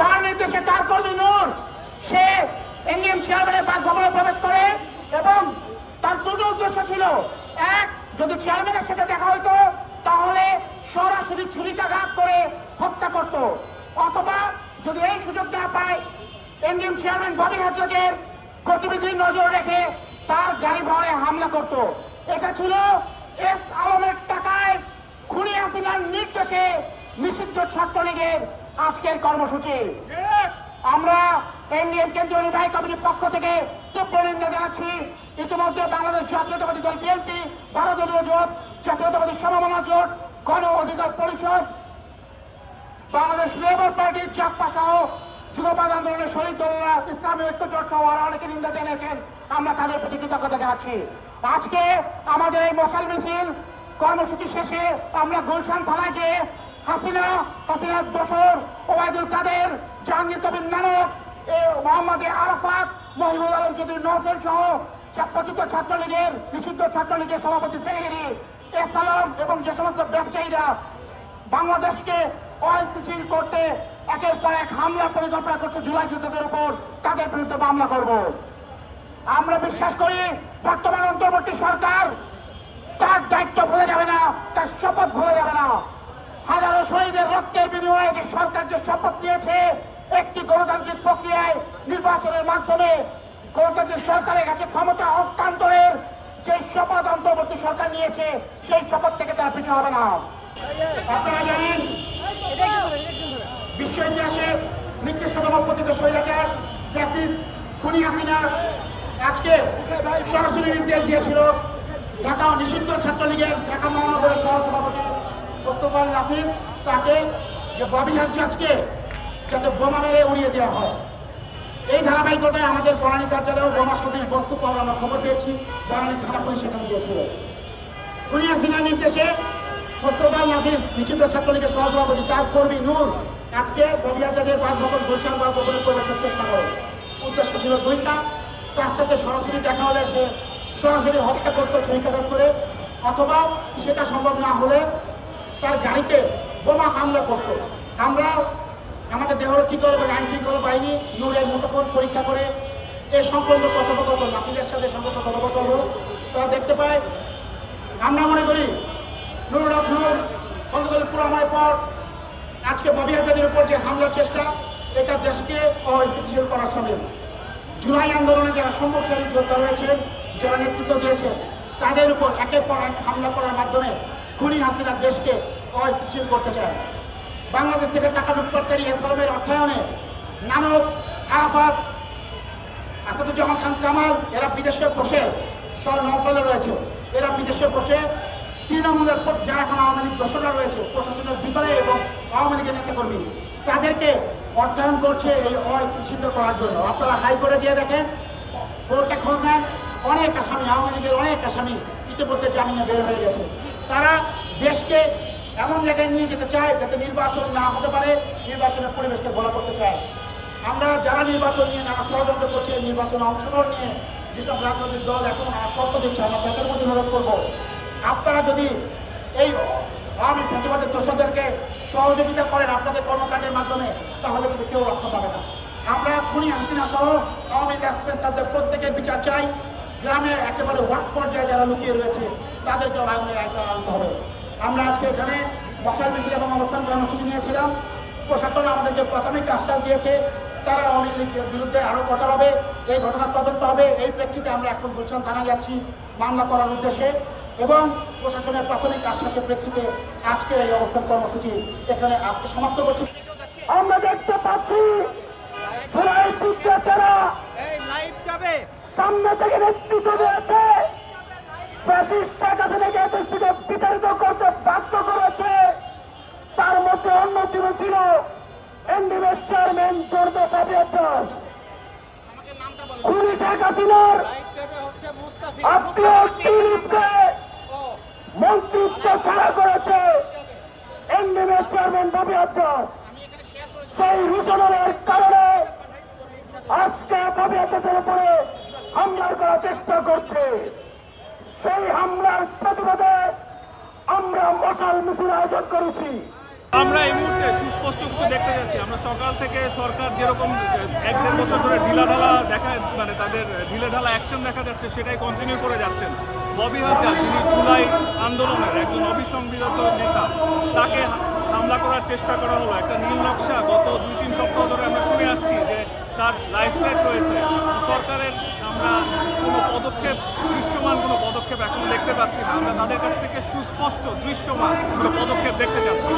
তার নির্দেশে তার কর্মী নূর সে এনডিএম চেয়ারম্যানের বাসভবনে প্রবেশ করে এবং তার দুটো উদ্দেশ্য ছিল, এক, যদি চেয়ারম্যানের সাথে দেখা হইতো তাহলে সরাসরি ছুরিকাঘাত করে হত্যা করত, অথবা যদি এই সুযোগ না পায় এনডিএম চেয়ারম্যান ববি হাজ্জাজের গতিবিধির নজর রেখে তার গাড়ি ভরে হামলা করত। এটা ছিল এস আলমের টাকায় খুনি হাসিনার নির্দেশে নিষিদ্ধ ছাত্রলীগের আজকের কর্মসূচি। আমরা এনডিএম কেন্দ্রীয় নির্বাহী কমিটির পক্ষ থেকে তীব্র নিন্দা জানাচ্ছি। ইতিমধ্যে বাংলাদেশ জাতীয়তাবাদী দল বিএনপি, ভারত দলীয় জোট, জাতীয়তাবাদী সমমনা জোট, গণ অধিকার পরিষদ, বাংলাদেশ লেবার পার্টির জাপ্পা সহ যুগপৎ আন্দোলনের শহীদ দলরা, ইসলামী ঐক্য জোট সহ আরো অনেকে নিন্দা জানিয়েছেন। আমরা তাদের প্রতি কৃতজ্ঞতা জানাচ্ছি। আজকে আমাদের এই মশাল মিছিল কর্মসূচি শেষে আমরা গুলশান থানায় যে হাসিনার দোসর ওবায়দুল কাদের, জাহাঙ্গীর কবির নানক, মোহাম্মদ আরাফাত, মহিবুল আলম চৌধুরী নওফেল সহ পতিত ছাত্রলীগের, নিষিদ্ধ ছাত্রলীগের সভাপতি সেক্রেটারি এস আলম এবং যে সমস্ত ব্যবসায়ীরা বাংলাদেশকে অস্থিতিশীল করতে একের পর এক হামলা পরিকল্পনা করছে জুলাই যোদ্ধাদের উপর, তাদের বিরুদ্ধে মামলা করব। আমরা বিশ্বাস করি বর্তমান অন্তর্বর্তী সরকার তার দায়িত্ব ভুলে যাবে না, তার শপথ ভুলে যাবে না। হাজারো শহীদের রক্তের বিনিময়ে যে সরকার যে শপথ নিয়েছে একটি গণতান্ত্রিক প্রক্রিয়ায় নির্বাচনের মাধ্যমে গণতান্ত্রিক সরকারের কাছে ক্ষমতা হস্তান্তরের যে শপথ অন্তর্বর্তী সরকার নিয়েছে, সেই শপথ থেকে তারা পিছু হবে না। আপনারা জানেন বিশ্ব ইতিহাসে নিকৃষ্টতম পতিত স্বৈরাচার ফ্যাসিস্ট খুনি হাসিনা আজকে সরাসরি নির্দেশ দিয়েছিল ঢাকা নিষিদ্ধ ছাত্রলীগের ঢাকা মহানগরের সহসভাপতি মোস্তফা নাফিস তাকে যে ববি হাজ্জাজকে যাতে বোমা মেরে উড়িয়ে দেওয়া হয়। এই ধারাবাহিকতায় আমাদের বনানী কার্যালয়েও বোমা সদৃশ বস্তু পাওয়ার আমরা খবর পেয়েছি। বনানী থানা পুলিশ সেখানে গিয়েছিল। খুনি হাসিনার নির্দেশে মোস্তফা নাফিস নিষিদ্ধ ছাত্রলীগের সহসভাপতি তার কর্মী নূর আজকে ববি হাজ্জাজের বাসভবন গুলশান বাসভবনে প্রবেশের চেষ্টা করে। উদ্দেশ্য ছিল দুইটা, তার সাথে সরাসরি দেখা হলে সে সরাসরি হত্যা করতো ছুরিকাঘাত করে, অথবা সেটা সম্ভব না হলে তার গাড়িতে বোমা হামলা করত। আমরা আমাদের দেহরক্ষী দল এবং আইন শৃঙ্খলা বাহিনী নূরের মুঠোফোন পরীক্ষা করে এ সংক্রান্ত কথোপকথন নাফিদের সাথে সংক্রান্ত কথোপকথন তারা দেখতে পায়। আমরা মনে করি নূর গতকাল পুরোমানের পর আজকে ববি হাজ্জাজের উপর যে হামলার চেষ্টা, এটা দেশকে অস্থিতিশীল করার সামিল। জুলাই আন্দোলনে যারা সম্মুখসারী যোদ্ধা রয়েছেন, যারা নেতৃত্ব দিয়েছেন, তাদের উপর একের পর এক হামলা করার মাধ্যমে খুনি হাসিনা দেশকে অস্থিতিশীল করতে চায়। বাংলাদেশ থেকে টাকা লুটপাটকারী এস আলমের অর্থায়নে নানক, আরাফাত, আসাদুজ্জামান খান কামাল এরা বিদেশে বসে, সব নৌফলে রয়েছে, এরা বিদেশে বসে তৃণমূলের যারা এখন আওয়ামী লীগ দোসররা রয়েছে প্রশাসনের ভিতরে এবং আওয়ামী লীগের নেতাকর্মী, তাদেরকে অর্থায়ন করছে এই অস্থিতিশীল করার জন্য। আপনারা হাইকোর্টে যেয়ে দেখেন, কোর্টে খোঁজ নেন, অনেক আসামি, আওয়ামী লীগের অনেক আসামি ইতিমধ্যে জামিনে বের হয়ে গেছে। তারা দেশকে এমন জায়গায় নিয়ে যেতে চায় যাতে নির্বাচন না হতে পারে, নির্বাচনের পরিবেশকে ঘোলা করতে চায়। আমরা যারা নির্বাচন নিয়ে নানা ষড়যন্ত্র করছে, নির্বাচনে অংশগ্রহণ নিয়ে যেসব রাজনৈতিক দল এখন শর্ত দিচ্ছে, আমরা তাদের মধ্যে অনুরোধ করবো, আপনারা যদি এই আওয়ামী ফ্যাসিবাদের দোষদেরকে সহযোগিতা করেন আপনাদের কর্মকাণ্ডের মাধ্যমে, তাহলে কিন্তু কেউ রক্ষা পাবে না। আমরা খুনি হাসিনা সহ আওয়ামী লীগের প্রত্যেকের বিচার চাই। গ্রামে একেবারে ওয়ার্ড পর্যায়ে যারা লুকিয়ে রয়েছে তাদেরকেও আইনের আওতায় আনতে হবে। আমরা আজকে এখানে মশাল মিছিল এবং অবস্থান কর্মসূচি নিয়েছিলাম। প্রশাসন আমাদেরকে প্রাথমিক আশ্বাস দিয়েছে তারা আওয়ামী লীগের বিরুদ্ধে আরও কঠোর হবে, এই ঘটনার তদন্ত হবে। এই প্রেক্ষিতে আমরা এখন গুলশান থানায় যাচ্ছি মামলা করার উদ্দেশ্যে, এবং প্রশাসনের প্রাথমিক আশ্বাসের প্রেক্ষিতে আজকের এই অবস্থান কর্মসূচি এখানে আজকে সমাপ্ত করছি। আমরা দেখতে পাচ্ছি সামনে থেকে নেতৃত্ব দিয়েছে শেখ হাসিনাকে দেশ থেকে বিতাড়িত করতে বাধ্য করেছে। তার মধ্যে অন্যতম ছিল এনডিএমের চেয়ারম্যান জোরদা ববি হাজ্জাজ। খুনি শেখ হাসিনার আত্মীয় টিমকে মন্ত্রিত্ব ছাড়া করেছে এনডিএমের চেয়ারম্যান ববি হাজ্জাজ। সেই রুশনের কারণে আজকে ববি হাজ্জাজের উপরে হামলা করার চেষ্টা করছে। সেই হামলার প্রতিবাদে আমরা মশাল মিছিল আয়োজন করেছি। আমরা এই মুহূর্তে সুস্পষ্ট কিছু দেখতে যাচ্ছি। আমরা সকাল থেকে সরকার যেরকম 1-1.5 বছর ধরে ঢিলাঢালা তাদের ঢিলেঢালা অ্যাকশন দেখা যাচ্ছে, সেটাই কন্টিনিউ করে যাচ্ছেন। ববি হাজরা, যিনি জুলাই আন্দোলনের একজন অবিসংবিধিত নেতা, তাকে হামলা করার চেষ্টা করা হলো। একটা নীল নকশা গত 2-3 সপ্তাহ ধরে আমরা শুনে আসছি যে তার লাইফ থ্রেট রয়েছে। সরকারের আমরা কোনো পদক্ষেপ, দৃশ্যমান কোনো পদক্ষেপ এখনো দেখতে পাচ্ছি না। আমরা তাদের কাছ থেকে সুস্পষ্ট দৃশ্যমান কোনো পদক্ষেপ দেখতে চাচ্ছি।